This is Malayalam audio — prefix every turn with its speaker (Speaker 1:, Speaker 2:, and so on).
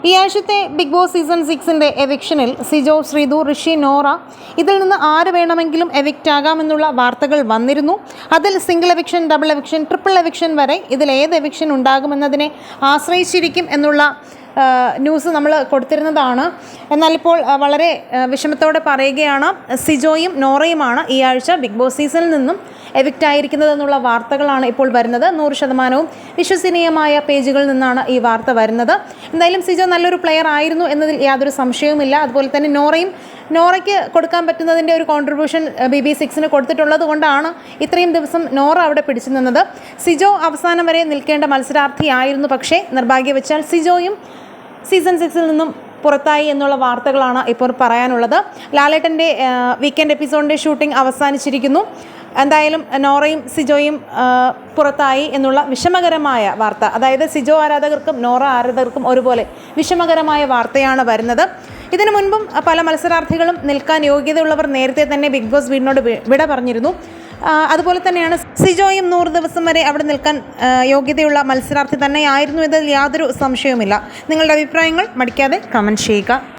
Speaker 1: ഈ ആഴ്ചത്തെ ബിഗ് ബോസ് സീസൺ 6-ൻ്റെ എവിക്ഷനിൽ സിജോ, ശ്രീതു, ഋഷി, നോറ ഇതിൽ നിന്ന് ആര് വേണമെങ്കിലും എവിക്റ്റ് ആകാമെന്നുള്ള വാർത്തകൾ വന്നിരുന്നു. അതിൽ single eviction, double eviction, triple eviction വരെ ഇതിൽ ഏത് എവിക്ഷൻ ഉണ്ടാകുമെന്നതിനെ ആശ്രയിച്ചിരിക്കും എന്നുള്ള ന്യൂസ് നമ്മൾ കൊടുത്തിരുന്നതാണ്. എന്നാൽ ഇപ്പോൾ വളരെ വിഷമത്തോടെ പറയുകയാണ്, സിജോയും നോറയുമാണ് ഈ ആഴ്ച ബിഗ് ബോസ് സീസണിൽ നിന്നും എവിക്റ്റ് ആയിരിക്കുന്നതെന്നുള്ള വാർത്തകളാണ് ഇപ്പോൾ വരുന്നത്. 100% വിശ്വസനീയമായ പേജുകളിൽ നിന്നാണ് ഈ വാർത്ത വരുന്നത്. എന്തായാലും സിജോ നല്ലൊരു പ്ലെയർ ആയിരുന്നു എന്നതിൽ യാതൊരു സംശയവുമില്ല. അതുപോലെ തന്നെ നോറയ്ക്ക് കൊടുക്കാൻ പറ്റുന്നതിൻ്റെ ഒരു കോൺട്രിബ്യൂഷൻ BB6 കൊടുത്തിട്ടുള്ളത് കൊണ്ടാണ് ഇത്രയും ദിവസം നോറ അവിടെ പിടിച്ചു നിന്നത്. സിജോ അവസാനം വരെ നിൽക്കേണ്ട മത്സരാർത്ഥിയായിരുന്നു. പക്ഷേ നിർഭാഗ്യവശാൽ സിജോയും സീസൺ 6-ൽ നിന്നും പുറത്തായി എന്നുള്ള വാർത്തകളാണ് ഇപ്പോൾ പറയാനുള്ളത്. ലാലേട്ടൻ്റെ വീക്കെൻഡ് എപ്പിസോഡിൻ്റെ ഷൂട്ടിംഗ് അവസാനിച്ചിരിക്കുന്നു. എന്തായാലും നോറയും സിജോയും പുറത്തായി എന്നുള്ള വിഷമകരമായ വാർത്ത, അതായത് സിജോ ആരാധകർക്കും നോറ ആരാധകർക്കും ഒരുപോലെ വിഷമകരമായ വാർത്തയാണ് വരുന്നത്. ഇതിനു മുൻപും പല മത്സരാർത്ഥികളും നിൽക്കാൻ യോഗ്യതയുള്ളവർ നേരത്തെ തന്നെ ബിഗ് ബോസ് വീടിനോട് വിട പറഞ്ഞിരുന്നു. അതുപോലെ തന്നെയാണ് സിജോയും 100 ദിവസം വരെ അവിടെ നിൽക്കാൻ യോഗ്യതയുള്ള മത്സരാർത്ഥി തന്നെയായിരുന്നു എന്നതിൽ യാതൊരു സംശയവുമില്ല. നിങ്ങളുടെ അഭിപ്രായങ്ങൾ മടിക്കാതെ കമൻറ്റ് ചെയ്യുക.